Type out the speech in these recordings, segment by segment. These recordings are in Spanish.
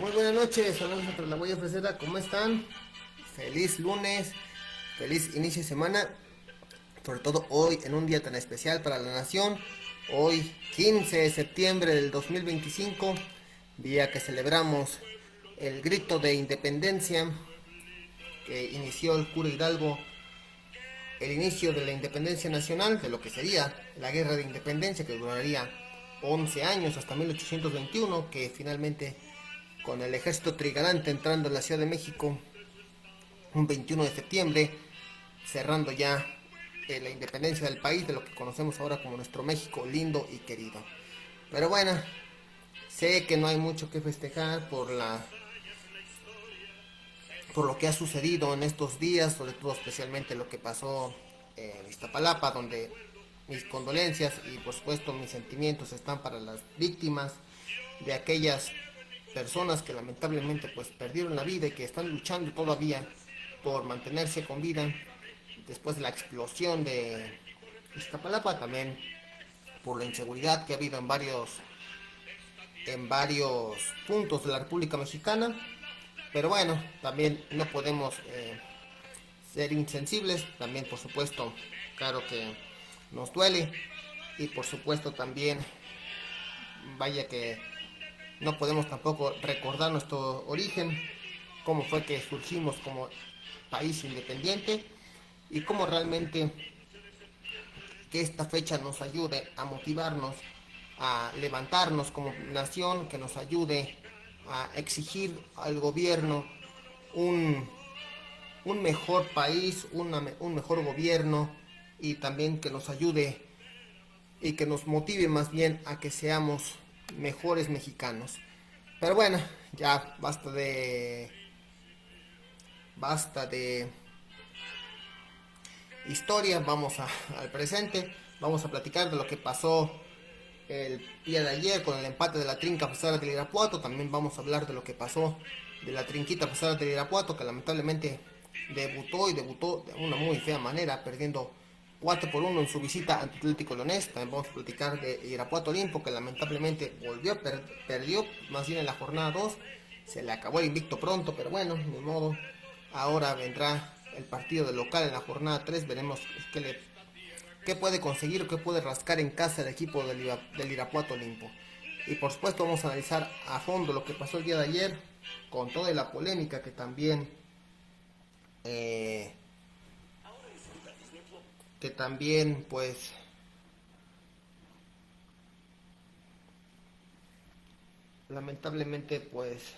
Muy buenas noches, saludos a la Huella Fresera, ¿cómo están? Feliz lunes, feliz inicio de semana, sobre todo hoy en un día tan especial para la nación, hoy 15 de septiembre del 2025, día que celebramos el grito de independencia que inició el cura Hidalgo, el inicio de la independencia nacional, de lo que sería la guerra de independencia que duraría 11 años hasta 1821, que finalmente con el ejército trigarante entrando en la Ciudad de México un 21 de septiembre, cerrando ya la independencia del país, de lo que conocemos ahora como nuestro México lindo y querido. Pero bueno, sé que no hay mucho que festejar por lo que ha sucedido en estos días, sobre todo especialmente lo que pasó en Iztapalapa, donde mis condolencias y por supuesto mis sentimientos están para las víctimas de aquellas personas que lamentablemente pues perdieron la vida y que están luchando todavía por mantenerse con vida después de la explosión de Iztapalapa, también por la inseguridad que ha habido en varios puntos de la República Mexicana. Pero bueno, también no podemos ser insensibles, también por supuesto, claro que nos duele y por supuesto también, vaya que no podemos tampoco recordar nuestro origen, cómo fue que surgimos como país independiente y cómo realmente que esta fecha nos ayude a motivarnos, a levantarnos como nación, que nos ayude a exigir al gobierno un, un mejor país, un mejor gobierno y también que nos ayude y que nos motive más bien a que seamos mejores mexicanos. Pero bueno, ya basta de historia, al presente, vamos a platicar de lo que pasó el día de ayer con el empate de la Trinca Pesada del Irapuato, también vamos a hablar de lo que pasó de la Trinquita Pesada del Irapuato, que lamentablemente debutó de una muy fea manera, perdiendo 4-1 en su visita ante Atlético Leonés. También vamos a platicar de Irapuato Olimpo, que lamentablemente perdió más bien en la jornada 2, se le acabó el invicto pronto, pero bueno, ni modo. Ahora vendrá el partido de local en la jornada 3, veremos qué puede conseguir o qué puede rascar en casa el equipo del Irapuato Olimpo. Y por supuesto vamos a analizar a fondo lo que pasó el día de ayer, con toda la polémica eh, que también pues lamentablemente pues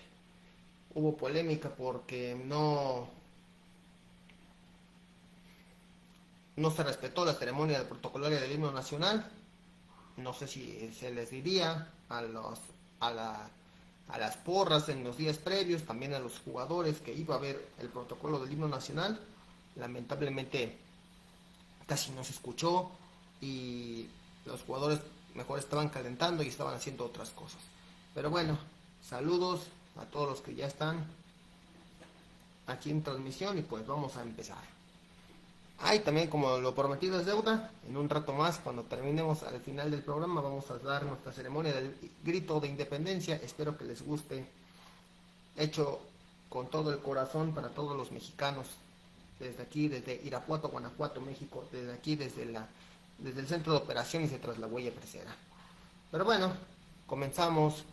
hubo polémica porque no se respetó la ceremonia de protocolaria del himno nacional. No sé si se les diría a, la, a las porras en los días previos, también a los jugadores que iba a haber el protocolo del himno nacional. Lamentablemente casi no se escuchó y los jugadores mejor estaban calentando y estaban haciendo otras cosas. Pero bueno, saludos a todos los que ya están aquí en transmisión y pues vamos a empezar. También, como lo prometido es deuda, en un rato más, cuando terminemos al final del programa, vamos a dar nuestra ceremonia del grito de independencia. Espero que les guste, hecho con todo el corazón para todos los mexicanos, desde aquí, desde Irapuato, Guanajuato, México, desde aquí, desde el centro de operaciones de Tras la Huella Fresera. Pero bueno, comenzamos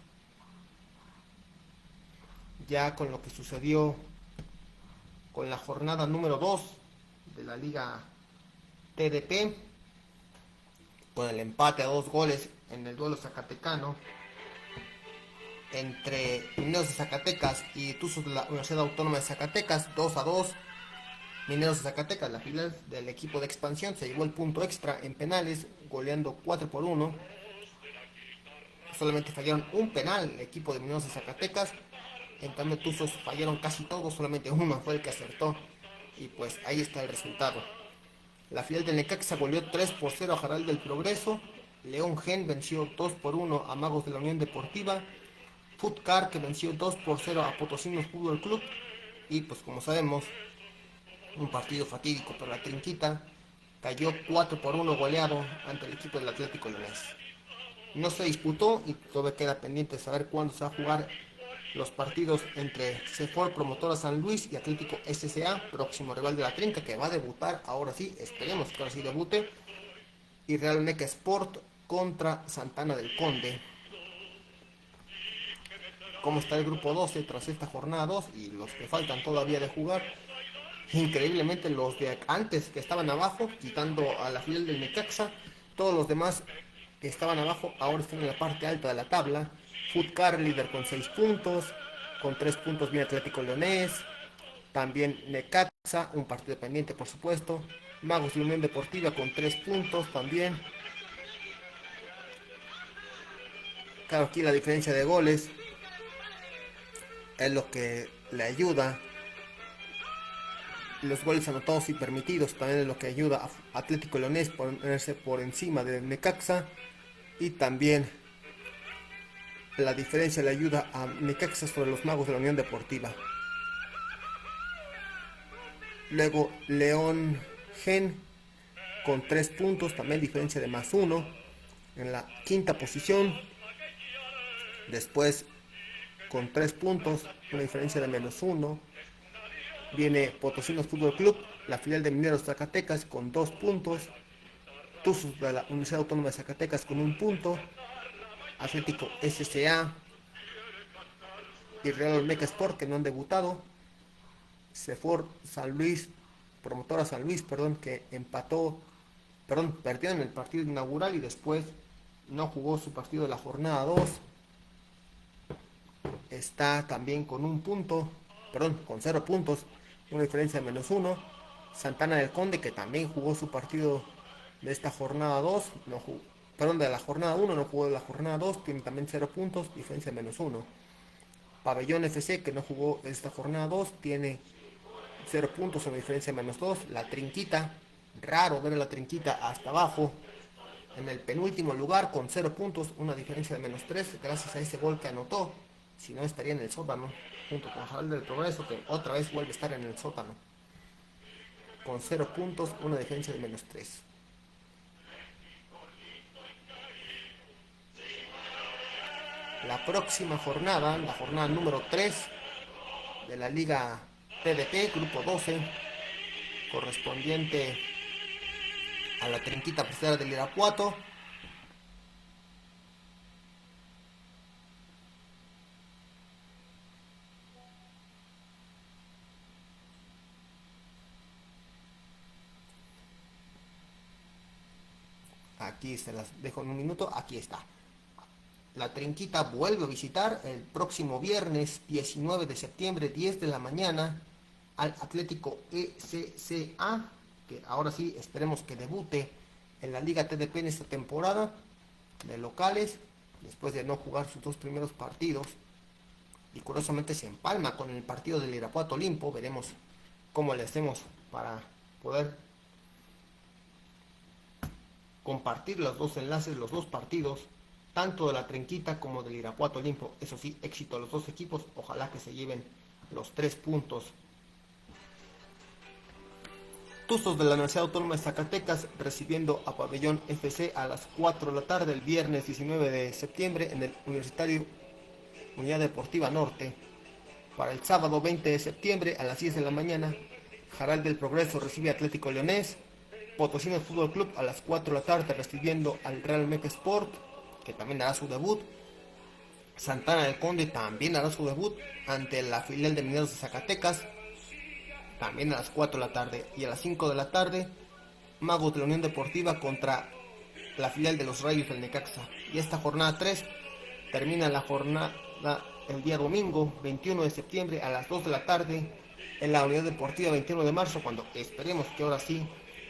ya con lo que sucedió con la jornada número 2 de la Liga TDP, con el empate a 2 goles en el duelo zacatecano entre Mineros de Zacatecas y Tuzos de la Universidad Autónoma de Zacatecas, 2-2. Mineros de Zacatecas, la filial del equipo de expansión, se llevó el punto extra en penales, goleando 4-1. Solamente fallaron un penal el equipo de Mineros de Zacatecas. En cambio, Tuzos fallaron casi todos, solamente uno fue el que acertó. Y pues ahí está el resultado. La filial del Necaxa goleó 3-0 a Jaral del Progreso. León Gen venció 2-1 a Magos de la Unión Deportiva. Futcar, que venció 2-0 a Potosinos Fútbol Club. Y pues como sabemos, un partido fatídico para la Trinquita. Cayó 4-1 goleado ante el equipo del Atlético Leonés. No se disputó y todavía queda pendiente de saber cuándo se va a jugar los partidos entre CFOR Promotora San Luis y Atlético SCA, próximo rival de la Trinca, que va a debutar, ahora sí, esperemos que ahora sí debute, y Real Meca Sport contra Santana del Conde. ¿Cómo está el grupo 12 tras esta jornada 2 y los que faltan todavía de jugar? Increíblemente los de antes que estaban abajo, quitando a la filial del Necaxa, todos los demás que estaban abajo ahora están en la parte alta de la tabla. Futcar líder con 6 puntos, con 3 puntos viene Atlético Leonés, también Necaxa, un partido pendiente por supuesto, Magos de Unión Deportiva con 3 puntos también. Claro, aquí la diferencia de goles es lo que le ayuda. Los goles anotados y permitidos también es lo que ayuda a Atlético Leonés a ponerse por encima de Necaxa. Y también la diferencia le ayuda a Necaxa sobre los Magos de la Unión Deportiva. Luego León Gen con 3 puntos, también diferencia de +1 en la quinta posición. Después con 3 puntos, una diferencia de -1. Viene Potosinos Fútbol Club, la filial de Mineros Zacatecas con 2 puntos. Tuzos de la Universidad Autónoma de Zacatecas con 1 punto. Atlético SCA y Real Meca Sport que no han debutado. CFOR San Luis, Promotora San Luis, que perdió en el partido inaugural y después no jugó su partido de la jornada 2. Está también con 1 punto, con 0 puntos, una diferencia de -1. Santana del Conde, que también jugó su partido de esta jornada 2, de la jornada 1, no jugó de la jornada 2, tiene también 0 puntos, diferencia de -1. Pabellón FC, que no jugó esta jornada 2, tiene 0 puntos, una diferencia de -2. La Trinquita, raro ver a la Trinquita hasta abajo, en el penúltimo lugar con 0 puntos, una diferencia de -3, gracias a ese gol que anotó. Si no, estaría en el sótano, junto con Jaral del Progreso, que otra vez vuelve a estar en el sótano. Con 0 puntos, una diferencia de -3. La próxima jornada, la jornada número 3 de la Liga TDP, grupo 12, correspondiente a la Trinquita Pesquera del Irapuato. Aquí se las dejo en un minuto, aquí está. La Trinquita vuelve a visitar el próximo viernes 19 de septiembre, 10 de la mañana, al Atlético SCA, que ahora sí esperemos que debute en la Liga TDP en esta temporada de locales, después de no jugar sus 2 primeros partidos. Y curiosamente se empalma con el partido del Irapuato Olimpo. Veremos cómo le hacemos para poder compartir los 2 enlaces, los 2 partidos, tanto de la Trinquita como del Irapuato Olimpo. Eso sí, éxito a los 2 equipos, ojalá que se lleven los 3 puntos. Tuzos de la Universidad Autónoma de Zacatecas recibiendo a Pabellón FC a las 4 de la tarde el viernes 19 de septiembre en el Universitario Unidad Deportiva Norte. Para el sábado 20 de septiembre a las 10 de la mañana, Jaral del Progreso recibe a Atlético Leonés. Potosinos Fútbol Club a las 4 de la tarde recibiendo al Real Meca Sport, que también hará su debut. Santana del Conde también hará su debut ante la filial de Mineros de Zacatecas, también a las 4 de la tarde. Y a las 5 de la tarde, Magos de la Unión Deportiva contra la filial de los Rayos del Necaxa. Y esta jornada 3 termina la jornada el día domingo 21 de septiembre a las 2 de la tarde en la Unidad Deportiva 21 de marzo, cuando esperemos que ahora sí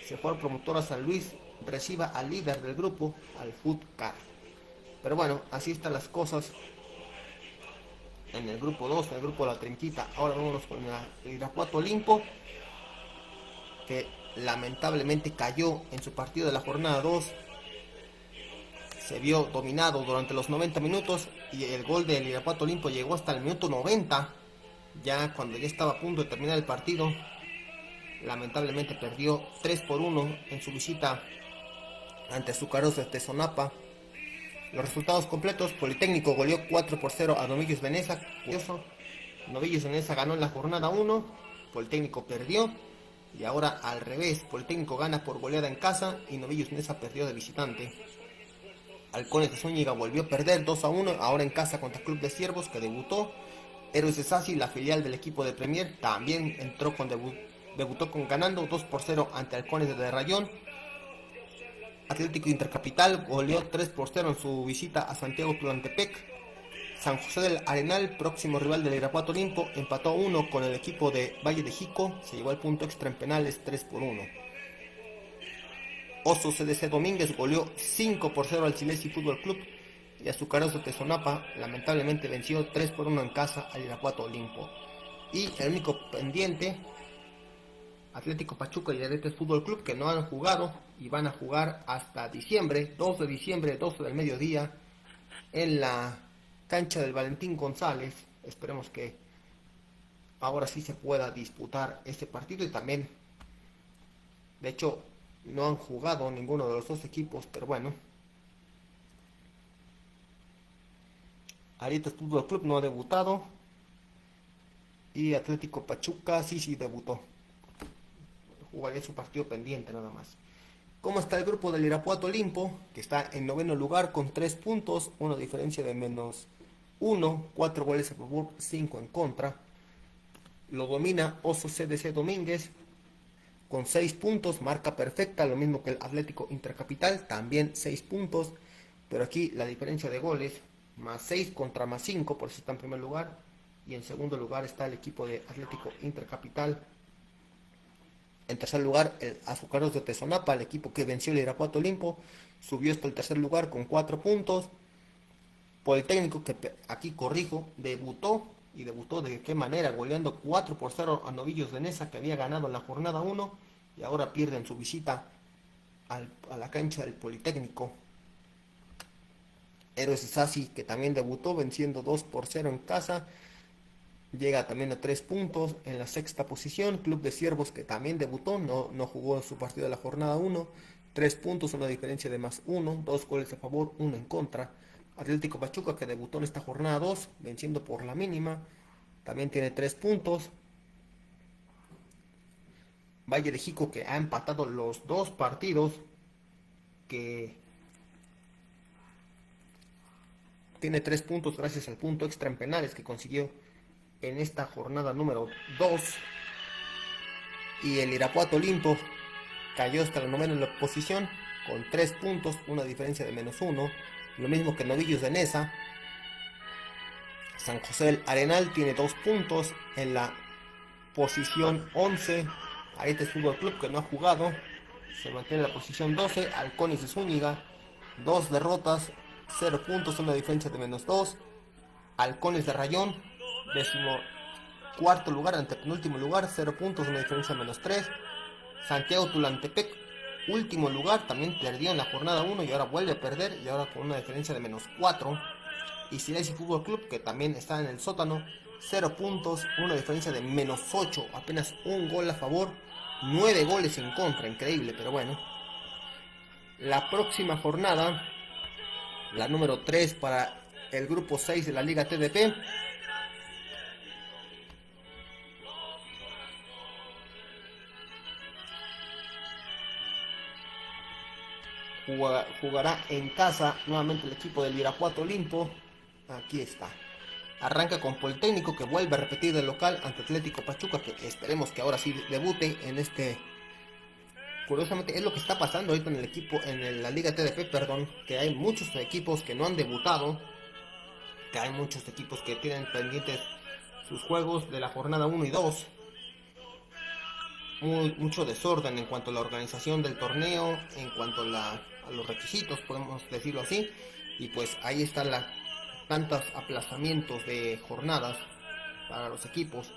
CFOR Promotora San Luis reciba al líder del grupo, al Futcar. Pero bueno, así están las cosas en el grupo 2, en el grupo de la Trinquita. Ahora vámonos con el Irapuato Olimpo, que lamentablemente cayó en su partido de la jornada 2. Se vio dominado durante los 90 minutos y el gol del Irapuato Olimpo llegó hasta el minuto 90, ya cuando ya estaba a punto de terminar el partido. Lamentablemente perdió 3-1 en su visita ante Azucareros de Tezonapa. Los resultados completos: Politécnico goleó 4-0 a Novillos Veneza. Curioso, Novillos Veneza ganó en la jornada 1, Politécnico perdió. Y ahora al revés, Politécnico gana por goleada en casa y Novillos Veneza perdió de visitante. Halcones de Zúñiga volvió a perder 2-1, ahora en casa contra Club de Ciervos, que debutó. Héroes de Sassi, la filial del equipo de Premier, también entró debutó ganando 2-0 ante Halcones de Rayón. Atlético Intercapital goleó 3-0 en su visita a Santiago Tulantepec. San José del Arenal, próximo rival del Irapuato Olimpo, empató 1 con el equipo de Valle de Jico, se llevó el punto extra en penales 3-1. Oso CDC Domínguez goleó 5-0 al Silesi Fútbol Club y Azucareros de Tezonapa lamentablemente venció 3-1 en casa al Irapuato Olimpo. Y el único pendiente, Atlético Pachuca y Aretes Fútbol Club, que no han jugado y van a jugar hasta diciembre, 2 de diciembre, 12 del mediodía, en la cancha del Valentín González. Esperemos que ahora sí se pueda disputar este partido y también, de hecho, no han jugado ninguno de los dos equipos, pero bueno. Aretes Fútbol Club no ha debutado y Atlético Pachuca sí debutó. Jugaría su partido pendiente nada más. ¿Cómo está el grupo del Irapuato Olimpo? Que está en noveno lugar con 3 puntos, una diferencia de -1, 4 goles a favor, 5 en contra. Lo domina Oso CDC Domínguez con 6 puntos, marca perfecta, lo mismo que el Atlético Intercapital, también 6 puntos, pero aquí la diferencia de goles, +6 contra +5, por eso está en primer lugar, y en segundo lugar está el equipo de Atlético Intercapital. En tercer lugar, el Azucareros de Tezonapa, el equipo que venció el Irapuato Olimpo, subió hasta el tercer lugar con 4 puntos. Politécnico, que aquí corrijo, debutó de qué manera, goleando 4-0 a Novillos Veneza, que había ganado en la jornada 1 y ahora pierde en su visita a la cancha del Politécnico. Héroes de Sassi, que también debutó venciendo 2-0 en casa, llega también a 3 puntos en la sexta posición. Club de Ciervos, que también debutó, no jugó su partido de la jornada 1, 3 puntos, una diferencia de +1, 2 goles a favor, 1 en contra. Atlético Pachuca, que debutó en esta jornada 2, venciendo por la mínima, también tiene 3 puntos. Valle de Jico, que ha empatado los 2 partidos, que tiene 3 puntos gracias al punto extra en penales que consiguió en esta jornada número 2. Y el Irapuato Olimpo cayó hasta la novena posición con 3 puntos, una diferencia de -1, lo mismo que Novillos Veneza. San José del Arenal tiene 2 puntos en la posición 11. Aretes Fútbol Club, que no ha jugado, se mantiene en la posición 12. Halcones de Zúñiga, 2 derrotas, 0 puntos, una diferencia de -2. Halcones de Rayón, 14º lugar, antepenúltimo lugar, 0 puntos, una diferencia de -3. Santiago Tulantepec, último lugar, también perdió en la jornada 1 y ahora vuelve a perder, y ahora con una diferencia de -4. Y Silesi Fútbol Club, que también está en el sótano, 0 puntos, una diferencia de -8, apenas un gol a favor, 9 goles en contra, increíble, pero bueno. La próxima jornada, la número 3 para el grupo 6 de la Liga TDP, jugará en casa nuevamente el equipo del Irapuato Olimpo. Aquí está. Arranca con Politécnico, que vuelve a repetir de local ante Atlético Pachuca, que esperemos que ahora sí debute en este. Curiosamente es lo que está pasando ahorita en el equipo, en la Liga TDP, que hay muchos equipos que no han debutado, que hay muchos equipos que tienen pendientes sus juegos de la jornada 1 y 2. Mucho desorden en cuanto a la organización del torneo, en cuanto a los requisitos, podemos decirlo así, y pues ahí están tantos aplazamientos de jornadas para los equipos,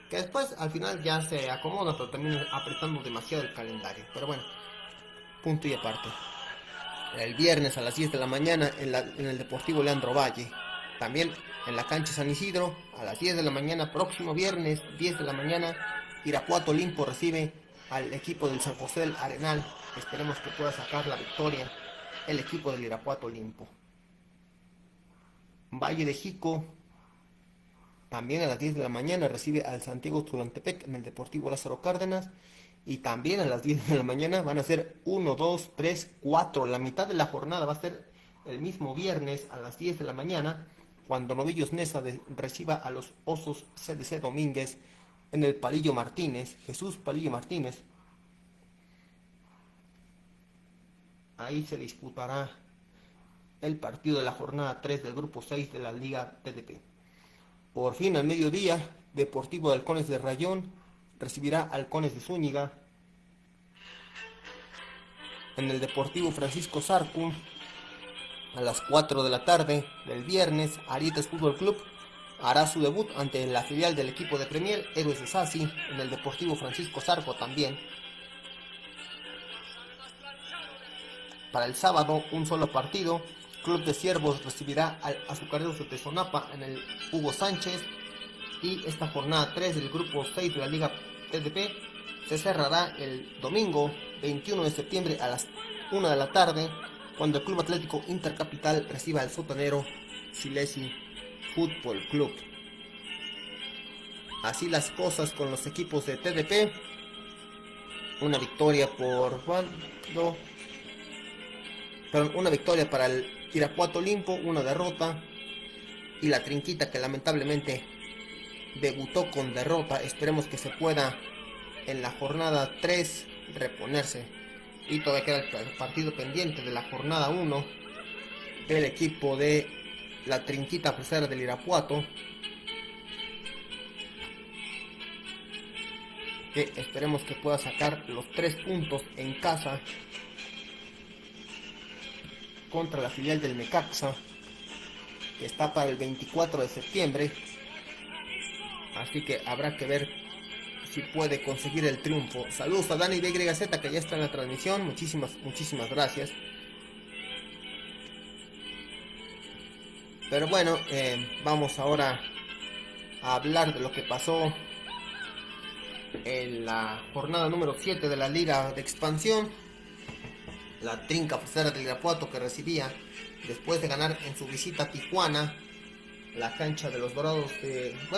que después al final ya se acomodan, pero terminan apretando demasiado el calendario. Pero bueno, punto y aparte. El viernes a las 10 de la mañana en el Deportivo Leandro Valle, también en la cancha San Isidro, a las 10 de la mañana, próximo viernes, 10 de la mañana, Irapuato Olimpo recibe al equipo del San José del Arenal. Esperemos que pueda sacar la victoria el equipo del Irapuato Olimpo. Valle de Jico, también a las 10 de la mañana, recibe al Santiago Tulantepec en el Deportivo Lázaro Cárdenas. Y también a las 10 de la mañana van a ser 1, 2, 3, 4. La mitad de la jornada va a ser el mismo viernes a las 10 de la mañana, cuando Novillos Neza reciba a los Osos CDC Domínguez en el Palillo Martínez, Jesús Palillo Martínez. Ahí se disputará el partido de la jornada 3 del grupo 6 de la Liga TDP. Por fin al mediodía, Deportivo de Halcones de Rayón recibirá Halcones de Zúñiga. En el Deportivo Francisco Zarco, a las 4 de la tarde del viernes, Arietes Fútbol Club hará su debut ante la filial del equipo de Premier, Héroes de Sassi, en el Deportivo Francisco Zarco también. Para el sábado, un solo partido, Club de Ciervos recibirá al Azucareros de Tezonapa en el Hugo Sánchez. Y esta jornada 3 del grupo 6 de la Liga TDP se cerrará el domingo 21 de septiembre a las 1 de la tarde, cuando el Club Atlético Intercapital reciba al sotanero Silesi Fútbol Club. Así las cosas con los equipos de TDP. Una victoria una victoria para el Irapuato Olimpo, una derrota, y la Trinquita, que lamentablemente debutó con derrota. Esperemos que se pueda en la jornada 3 reponerse. Y todavía queda el partido pendiente de la jornada 1 del equipo de la Trinquita Fresera del Irapuato, que esperemos que pueda sacar los 3 puntos en casa contra la filial del Necaxa, que está para el 24 de septiembre. Así que habrá que ver si puede conseguir el triunfo. Saludos a Dani BYZ, que ya está en la transmisión. Muchísimas gracias. Pero bueno, vamos ahora a hablar de lo que pasó en la jornada número 7 de la Liga de Expansión. La Trinca Fresera del Irapuato, que recibía, después de ganar en su visita a Tijuana, la cancha de los Dorados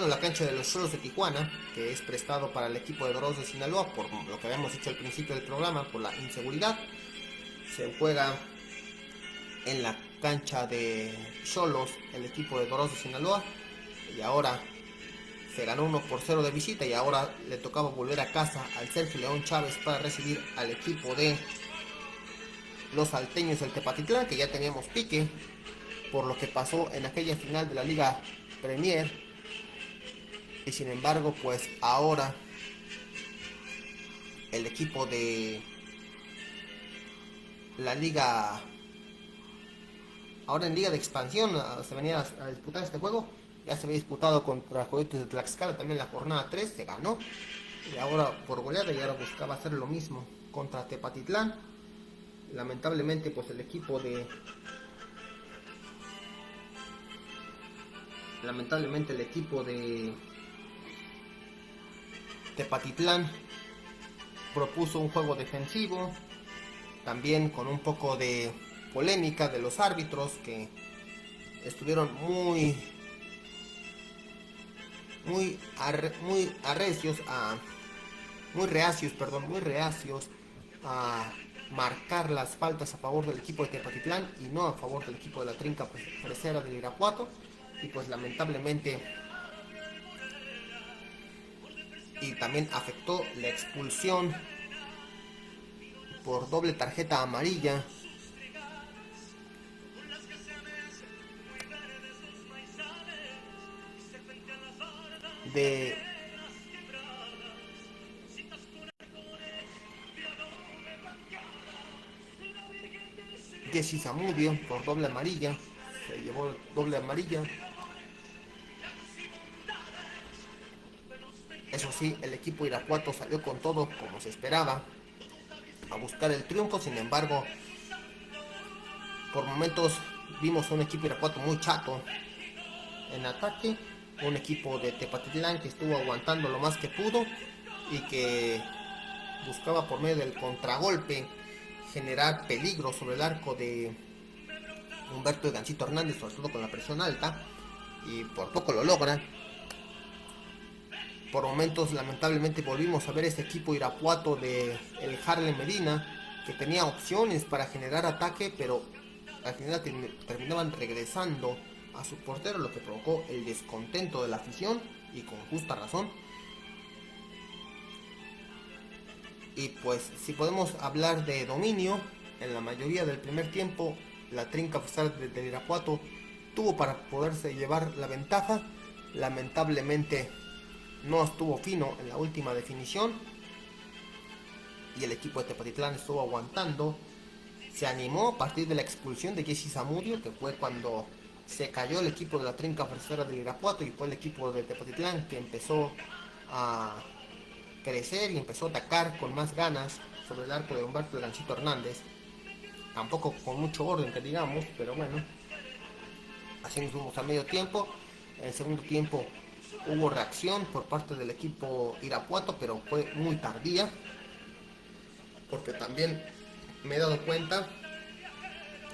la cancha de los Cholos de Tijuana, que es prestado para el equipo de Dorados de Sinaloa, por lo que habíamos dicho al principio del programa, por la inseguridad. Se juega en la cancha de Cholos el equipo de Dorados de Sinaloa, y ahora se ganó 1-0 de visita, y ahora le tocaba volver a casa al Sergio León Chávez para recibir al equipo de los salteños del Tepatitlán, que ya teníamos pique por lo que pasó en aquella final de la Liga Premier. Y sin embargo, pues ahora el equipo de la Liga, ahora en Liga de Expansión, se venía a disputar este juego. Ya se había disputado contra Coyotes de Tlaxcala también la jornada 3, se ganó, y ahora por goleada, y ahora buscaba hacer lo mismo contra Tepatitlán. Lamentablemente, pues el equipo de Tepatitlán propuso un juego defensivo, también con un poco de polémica de los árbitros, que estuvieron muy reacios a marcar las faltas a favor del equipo de Tepatitlán y no a favor del equipo de la Trinca Fresera del Irapuato. Y pues lamentablemente, y también afectó la expulsión por doble tarjeta amarilla de Jessy Zamudio, por doble amarilla. Se llevó doble amarilla. Eso sí, el equipo Irapuato salió con todo, como se esperaba, a buscar el triunfo. Sin embargo, por momentos vimos un equipo Irapuato muy chato en ataque, un equipo de Tepatitlán que estuvo aguantando lo más que pudo y que buscaba por medio del contragolpe generar peligro sobre el arco de Humberto el Gansito Hernández, sobre todo con la presión alta, y por poco lo logran. Por momentos lamentablemente volvimos a ver ese equipo Irapuato de el Harlem Medina, que tenía opciones para generar ataque, pero al final terminaban regresando a su portero, lo que provocó el descontento de la afición, y con justa razón. Y pues si podemos hablar de dominio, en la mayoría del primer tiempo la Trinca Futsal de Irapuato tuvo para poderse llevar la ventaja. Lamentablemente no estuvo fino en la última definición y el equipo de Tepatitlán estuvo aguantando. Se animó a partir de la expulsión de Jesse Zamudio, que fue cuando se cayó el equipo de la Trinca Futsal de Irapuato, y fue el equipo de Tepatitlán que empezó a crecer y empezó a atacar con más ganas sobre el arco de Humberto el Gansito Hernández. Tampoco con mucho orden, que digamos, pero bueno, así nos fuimos a medio tiempo. En el segundo tiempo hubo reacción por parte del equipo Irapuato, pero fue muy tardía, porque también me he dado cuenta,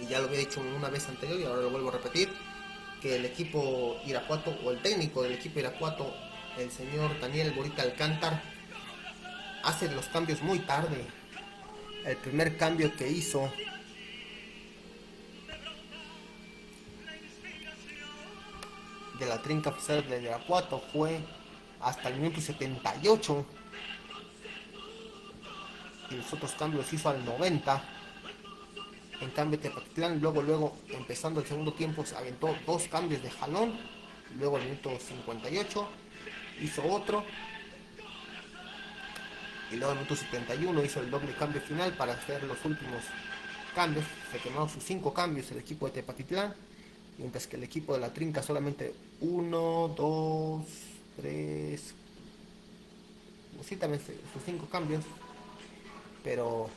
y ya lo había dicho una vez anterior y ahora lo vuelvo a repetir, que el equipo Irapuato, o el técnico del equipo Irapuato, el señor Daniel Borita Alcántar, hace los cambios muy tarde. El primer cambio que hizo de la Trinca Futsal de Irapuato fue hasta el minuto 78, y los otros cambios hizo al 90. En cambio Tepatitlán luego empezando el segundo tiempo se aventó dos cambios de jalón. Luego al minuto 58 hizo otro, y luego al minuto 71 hizo el doble cambio final para hacer los últimos cambios. Se quemaron sus 5 cambios el equipo de Tepatitlán, mientras que el equipo de la Trinca solamente 1, 2, 3, sí, también sus 5 cambios, pero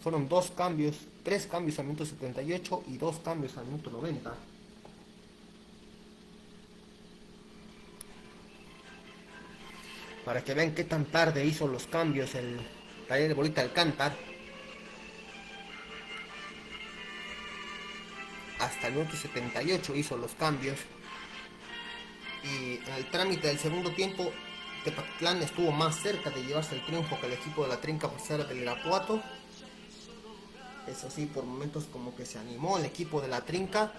fueron 2 cambios, 3 cambios al minuto 78 y 2 cambios al minuto 90. Para que vean qué tan tarde hizo los cambios el Daniel Borita Alcántar. Hasta el minuto 78 hizo los cambios. Y en el trámite del segundo tiempo, Tepatitlán estuvo más cerca de llevarse el triunfo que el equipo de la Trinca Futsal del Irapuato. Eso sí, por momentos como que se animó el equipo de la Trinca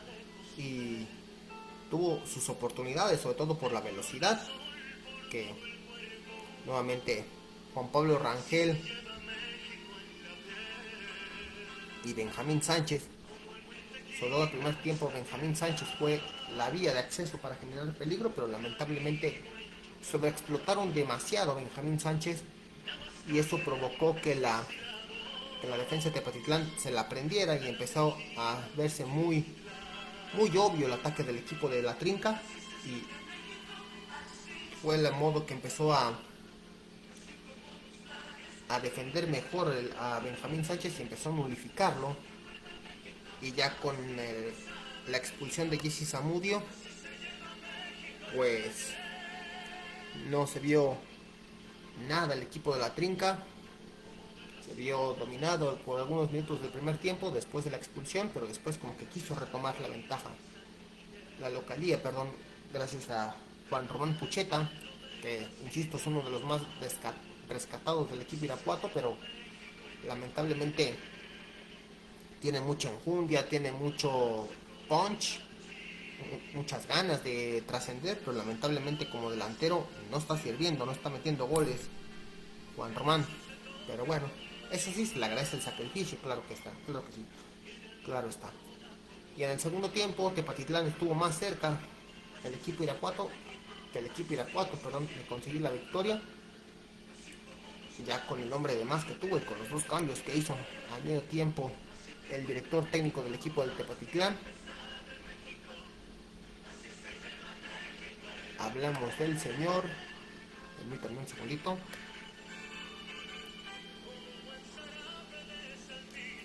y tuvo sus oportunidades, sobre todo por la velocidad, que nuevamente Juan Pablo Rangel y Benjamín Sánchez, sobre todo el primer tiempo Benjamín Sánchez fue la vía de acceso para generar peligro, pero lamentablemente sobreexplotaron demasiado a Benjamín Sánchez, y eso provocó que la defensa de Tepatitlán se la prendiera y empezó a verse muy obvio el ataque del equipo de la Trinca, y fue el modo que empezó a defender mejor a Benjamín Sánchez y empezó a nulificarlo. Y ya con la expulsión de Jesse Zamudio, pues no se vio nada el equipo de la Trinca. Se vio dominado por algunos minutos del primer tiempo después de la expulsión, pero después como que quiso retomar la ventaja, la localía, perdón, gracias a Juan Román Pucheta, que insisto es uno de los más rescatados del equipo Irapuato, pero lamentablemente tiene mucha enjundia, tiene mucho punch, muchas ganas de trascender, pero lamentablemente como delantero no está sirviendo, no está metiendo goles Juan Román. Pero bueno, eso sí se le agradece el sacrificio, claro que está, claro que sí, claro está. Y en el segundo tiempo Tepatitlán estuvo más cerca el equipo Irapuato de conseguir la victoria, ya con el hombre de más que tuvo y con los 2 cambios que hizo al medio tiempo el director técnico del equipo del Tepatitlán. Hablamos del señor, permítanme un segundito,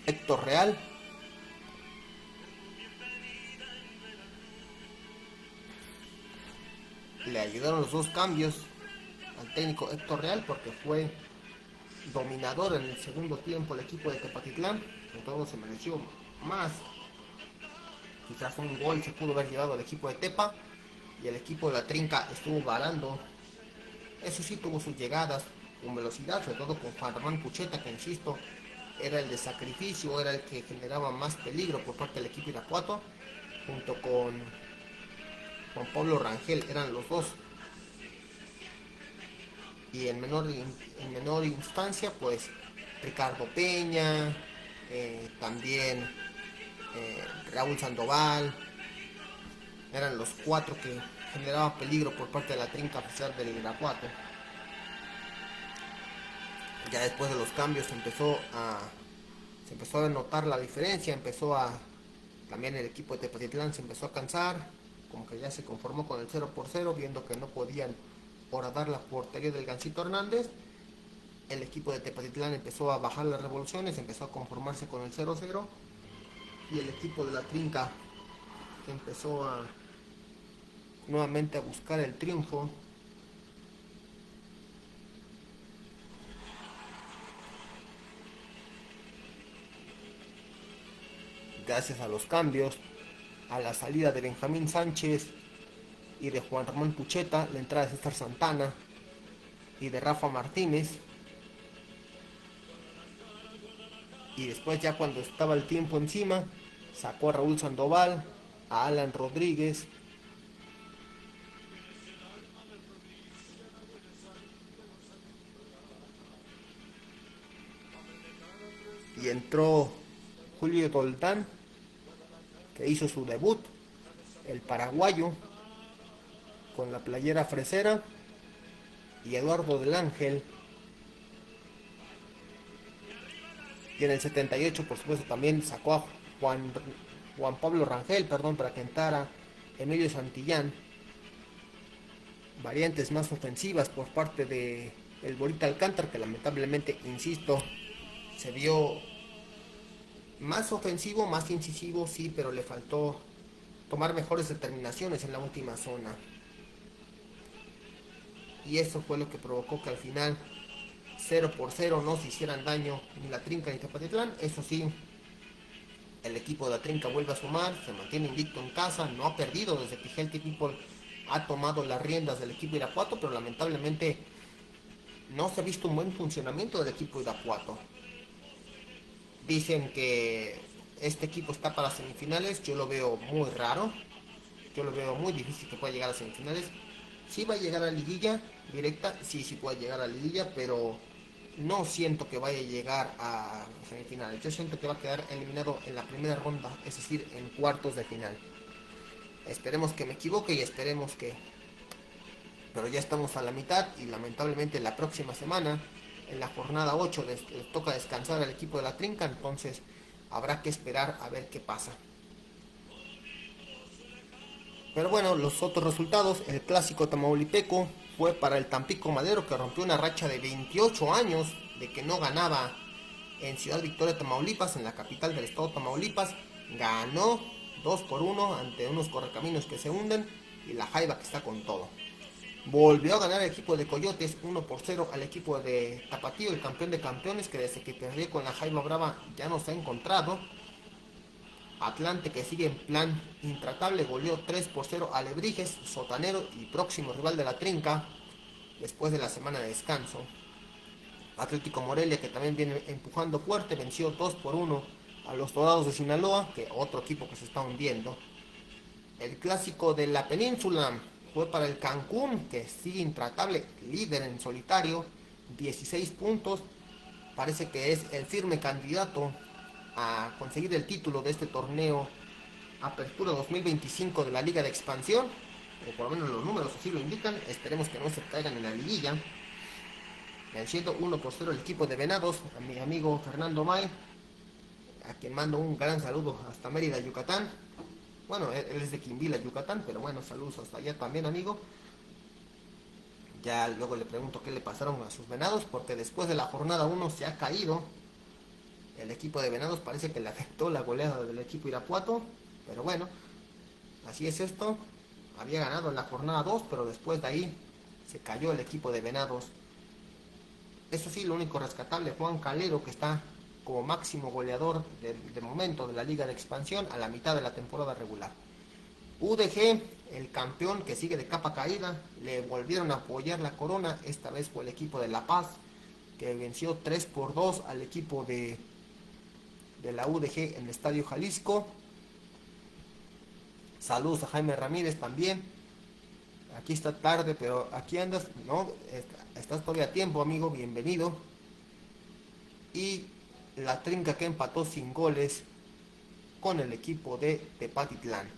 Héctor Real. Le ayudaron los 2 cambios al técnico Héctor Real, porque fue dominador en el segundo tiempo el equipo de Tepatitlán, que todo se mereció más. Quizás un gol se pudo haber llevado al equipo de Tepa y el equipo de la Trinca estuvo varando. Eso sí, tuvo sus llegadas con velocidad, sobre todo con Juan Román Pucheta, que insisto, era el de sacrificio, era el que generaba más peligro por parte del equipo Irapuato, junto con Juan Pablo Rangel, eran los dos. Y en menor instancia, pues Ricardo Peña, también Raúl Sandoval, eran los cuatro que generaban peligro por parte de la Trinca a pesar del Irapuato. Ya después de los cambios se empezó a notar la diferencia, también el equipo de Tepatitlán se empezó a cansar, como que ya se conformó con el 0-0, viendo que no podían horadar la portería del Gancito Hernández. El equipo de Tepatitlán empezó a bajar las revoluciones, empezó a conformarse con el 0-0 y el equipo de la Trinca empezó nuevamente a buscar el triunfo. Gracias a los cambios, a la salida de Benjamín Sánchez y de Juan Ramón Pucheta, la entrada de César Santana y de Rafa Martínez. Y después, ya cuando estaba el tiempo encima, sacó a Raúl Sandoval, a Alan Rodríguez, y entró Julio Toltán, que hizo su debut, el paraguayo, con la playera fresera, y Eduardo del Ángel. Y en el 78, por supuesto, también sacó a Juan Pablo Rangel, para que entrara Emilio Santillán. Variantes más ofensivas por parte de el Bolita Alcántar, que lamentablemente, insisto, se vio más ofensivo, más incisivo, sí, pero le faltó tomar mejores determinaciones en la última zona. Y eso fue lo que provocó que al final 0-0 no se hicieran daño ni la Trinca ni Tepatitlán. Eso sí, el equipo de la Trinca vuelve a sumar, se mantiene invicto en casa, no ha perdido desde que Healthy People ha tomado las riendas del equipo Irapuato, pero lamentablemente no se ha visto un buen funcionamiento del equipo Irapuato. Dicen que este equipo está para semifinales, yo lo veo muy raro, yo lo veo muy difícil que pueda llegar a semifinales. Sí va a llegar a liguilla directa, sí puede llegar a liguilla, pero no siento que vaya a llegar a semifinales. Yo siento que va a quedar eliminado en la primera ronda, es decir, en cuartos de final. Esperemos que me equivoque y esperemos que... Pero ya estamos a la mitad y lamentablemente la próxima semana, en la jornada 8, les toca descansar al equipo de la Trinca, entonces habrá que esperar a ver qué pasa. Pero bueno, los otros resultados, el clásico tamaulipeco fue para el Tampico Madero, que rompió una racha de 28 años de que no ganaba en Ciudad Victoria, Tamaulipas, en la capital del estado Tamaulipas. Ganó 2-1 ante unos correcaminos que se hunden y la Jaiba que está con todo. Volvió a ganar el equipo de Coyotes 1-0 al equipo de Tapatío, el campeón de campeones, que desde que perdió con la Jaiba Brava ya no se ha encontrado. Atlante, que sigue en plan intratable, goleó 3-0 a Alebrijes, sotanero y próximo rival de la Trinca, después de la semana de descanso. Atlético Morelia, que también viene empujando fuerte, venció 2-1 a los Dorados de Sinaloa, que otro equipo que se está hundiendo. El clásico de la península fue para el Cancún, que sigue intratable, líder en solitario, 16 puntos. Parece que es el firme candidato a conseguir el título de este torneo Apertura 2025 de la Liga de Expansión, o por lo menos los números así lo indican. Esperemos que no se caigan en la liguilla. Venciendo 1-0 el equipo de Venados, a mi amigo Fernando May, a quien mando un gran saludo hasta Mérida, Yucatán. Bueno, él es de Quimbila, Yucatán, pero bueno, saludos hasta allá también, amigo. Ya luego le pregunto qué le pasaron a sus Venados, porque después de la jornada 1 se ha caído. El equipo de Venados parece que le afectó la goleada del equipo Irapuato, pero bueno, así es esto. Había ganado en la jornada 2, pero después de ahí se cayó el equipo de Venados. Eso sí, lo único rescatable, Juan Calero, que está como máximo goleador de momento de la Liga de Expansión a la mitad de la temporada regular. UDG, el campeón que sigue de capa caída, le volvieron a apoyar la corona. Esta vez fue el equipo de La Paz, que venció 3-2 al equipo de la UDG en el Estadio Jalisco. Saludos a Jaime Ramírez también. Aquí está tarde, pero aquí andas, ¿no? Estás todavía a tiempo, amigo, bienvenido. Y la Trinca, que empató sin goles con el equipo de Tepatitlán.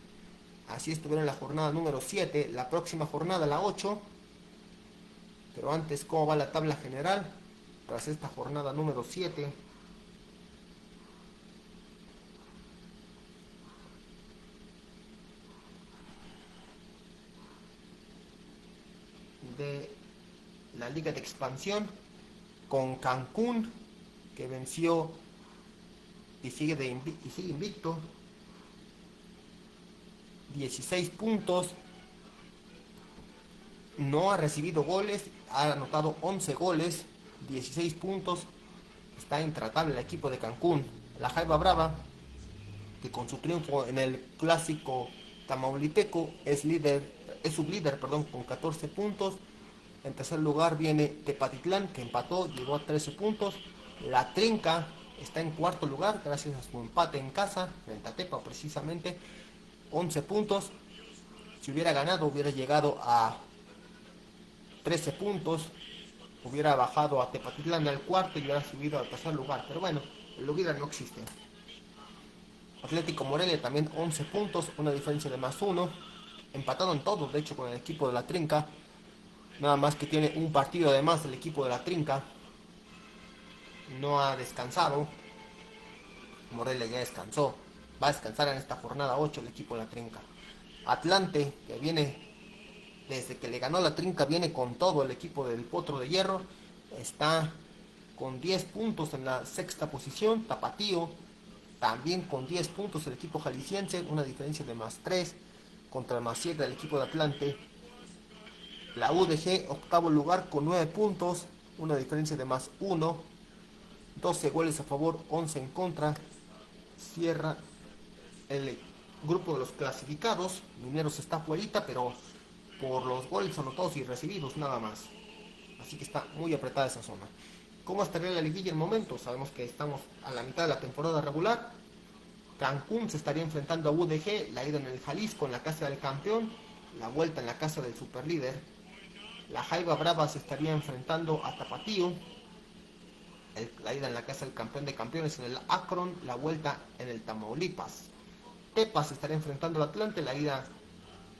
Así estuvieron en la jornada número 7. La próxima jornada, la 8. Pero antes, ¿cómo va la tabla general? Tras esta jornada número 7. De la Liga de Expansión, con Cancún, que venció y sigue invicto, 16 puntos, no ha recibido goles, ha anotado 11 goles, 16 puntos, está intratable el equipo de Cancún. La Jaiba Brava, que con su triunfo en el clásico tamaulipeco es sublíder, con 14 puntos. En tercer lugar viene Tepatitlán, que empató, llegó a 13 puntos. La Trinca está en cuarto lugar gracias a su empate en casa frente a Tepa, precisamente 11 puntos. Si hubiera ganado, hubiera llegado a 13 puntos, hubiera bajado a Tepatitlán al cuarto y hubiera subido al tercer lugar. Pero bueno, el hubiera no existe. Atlético Morelia también 11 puntos, una diferencia de +1. Empatado en todo, de hecho, con el equipo de la Trinca. Nada más que tiene un partido además el equipo de la Trinca. No ha descansado. Morelia ya descansó. Va a descansar en esta jornada 8 el equipo de la Trinca. Atlante, que viene desde que le ganó la Trinca, viene con todo el equipo del Potro de Hierro. Está con 10 puntos en la sexta posición. Tapatío también con 10 puntos el equipo jalisciense, una diferencia de +3 contra el +7 del equipo de Atlante. La UDG, octavo lugar con 9 puntos, una diferencia de +1, 12 goles a favor, 11 en contra. Cierra el grupo de los clasificados. Mineros está fuerita, pero por los goles anotados y recibidos nada más. Así que está muy apretada esa zona. ¿Cómo estaría la liguilla en el momento? Sabemos que estamos a la mitad de la temporada regular. Cancún se estaría enfrentando a UDG, la ida en el Jalisco en la casa del campeón, la vuelta en la casa del superlíder. La Jaiba Brava se estaría enfrentando a Tapatío, la ida en la casa del campeón de campeones en el Akron, la vuelta en el Tamaulipas. Tepa se estaría enfrentando al Atlante, la ida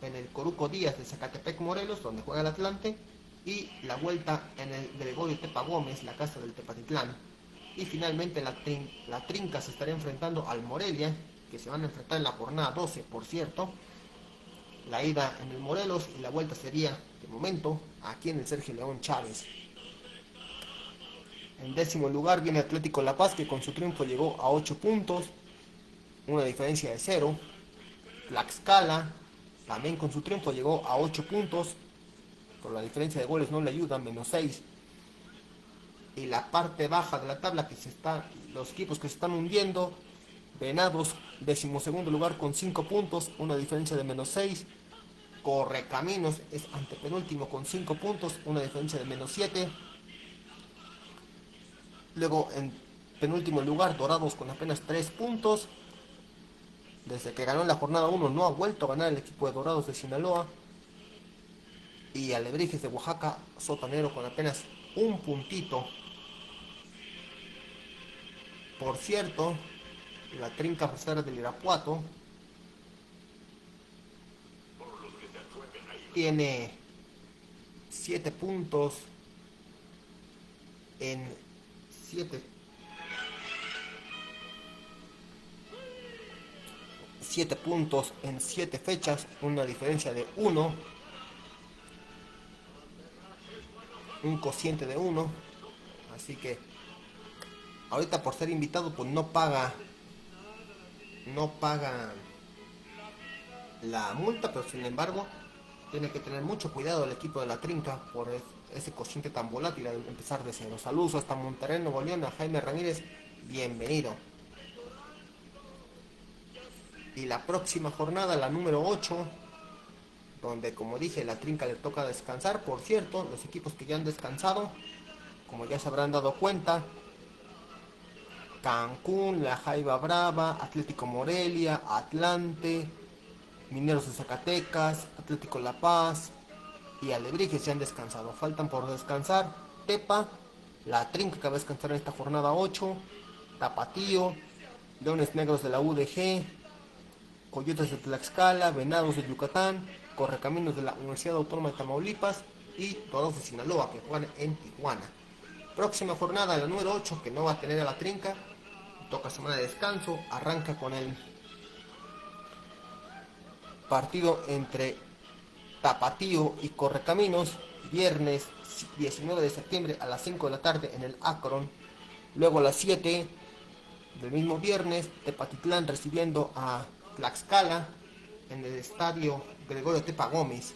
en el Coruco Díaz de Zacatepec, Morelos, donde juega el Atlante, y la vuelta en el Gregorio Tepa Gómez, la casa del Tepatitlán. Y finalmente la Trinca se estaría enfrentando al Morelia, que se van a enfrentar en la jornada 12, por cierto. La ida en el Morelos y la vuelta sería, de momento, aquí en el Sergio León Chávez. En décimo lugar viene Atlético La Paz, que con su triunfo llegó a 8 puntos, una diferencia de 0. Tlaxcala, también con su triunfo llegó a 8 puntos, pero la diferencia de goles no le ayuda, -6. Y la parte baja de la tabla, los equipos que se están hundiendo: Venados, 12º lugar con 5 puntos, una diferencia de -6. Correcaminos es antepenúltimo con 5 puntos, una diferencia de -7. Luego en penúltimo lugar Dorados con apenas 3 puntos. Desde que ganó en la jornada 1 no ha vuelto a ganar el equipo de Dorados de Sinaloa. Y Alebrijes de Oaxaca, sotanero, con apenas un puntito. Por cierto, la Trinca Rosera del Irapuato tiene 7 puntos en 7 fechas, una diferencia de 1, un cociente de 1. Así que ahorita, por ser invitado, pues no paga la multa, pero sin embargo tiene que tener mucho cuidado el equipo de la Trinca por ese cociente tan volátil al empezar de cero. Saludos hasta Monterrey, Nuevo León, a Jaime Ramírez, bienvenido. Y la próxima jornada, la número 8, donde como dije la trinca le toca descansar. Por cierto, los equipos que ya han descansado, como ya se habrán dado cuenta, Cancún, la Jaiba Brava, Atlético Morelia, Atlante, Mineros de Zacatecas, Atlético La Paz y Alebrijes ya han descansado. Faltan por descansar Tepa, la trinca que va a descansar en esta jornada 8, Tapatío, Leones Negros de la UDG, Coyotes de Tlaxcala, Venados de Yucatán, Correcaminos de la Universidad Autónoma de Tamaulipas y Dorados de Sinaloa, que juegan en Tijuana. Próxima jornada, la número 8, que no va a tener a la trinca, toca semana de descanso, arranca con el partido entre Tapatío y Correcaminos, viernes 19 de septiembre a las 5 de la tarde en el Akron. Luego a las 7 del mismo viernes, Tepatitlán recibiendo a Tlaxcala en el estadio Gregorio Tepa Gómez.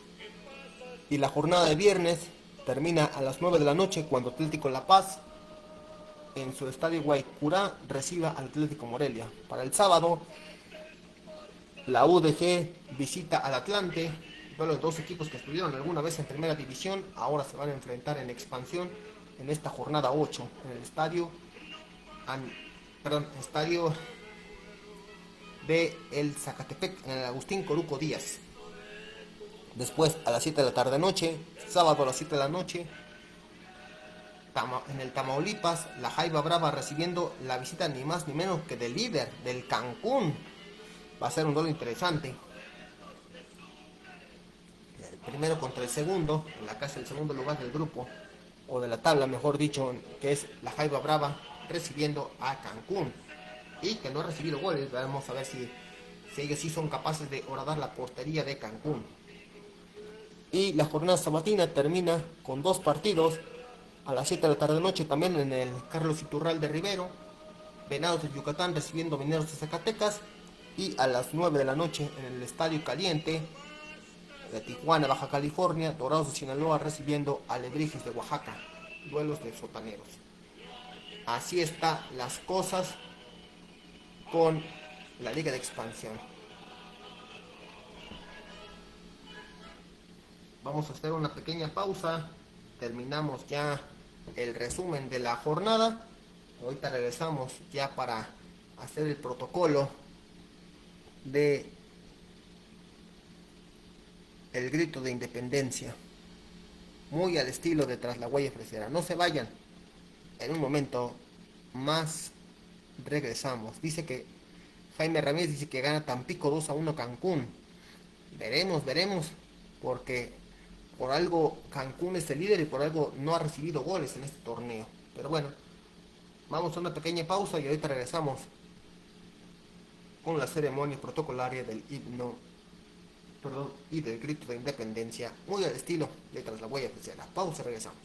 Y la jornada de viernes termina a las 9 de la noche cuando Atlético La Paz en su estadio Guaycurá reciba al Atlético Morelia. Para el sábado, la UDG visita al Atlante. Los dos equipos que estuvieron alguna vez en primera división ahora se van a enfrentar en expansión en esta jornada 8 en el estadio de el Zacatepec, en el Agustín Coruco Díaz. Después a las 7 de la tarde noche, sábado a las 7 de la noche, en el Tamaulipas, la Jaiba Brava recibiendo la visita ni más ni menos que del líder, del Cancún. Va a ser un duelo interesante. El primero contra el segundo, en la casa del segundo lugar del grupo, o de la tabla mejor dicho, que es la Jaiba Brava recibiendo a Cancún. Y que no ha recibido goles. Vamos a ver si ellos sí son capaces de horadar la portería de Cancún. Y la jornada sabatina termina con dos partidos. A las 7 de la tarde noche también en el Carlos Iturralde Rivero, Venados de Yucatán recibiendo Mineros de Zacatecas. Y a las 9 de la noche en el Estadio Caliente de Tijuana, Baja California, Dorados de Sinaloa recibiendo a Alebrijes de Oaxaca. Duelos de sotaneros. Así están las cosas con la Liga de Expansión. Vamos a hacer una pequeña pausa. Terminamos ya el resumen de la jornada. Ahorita regresamos ya para hacer el protocolo de el grito de independencia, muy al estilo de Tras la Huella Fresera. No se vayan, en un momento más regresamos. Dice que Jaime Ramírez dice que gana Tampico 2-1 Cancún. Veremos, porque por algo Cancún es el líder y por algo no ha recibido goles en este torneo. Pero bueno, vamos a una pequeña pausa y ahorita regresamos con la ceremonia protocolaria del himno, y del grito de independencia, muy al estilo de Tras la Huella Fresera. Pausa, regresamos.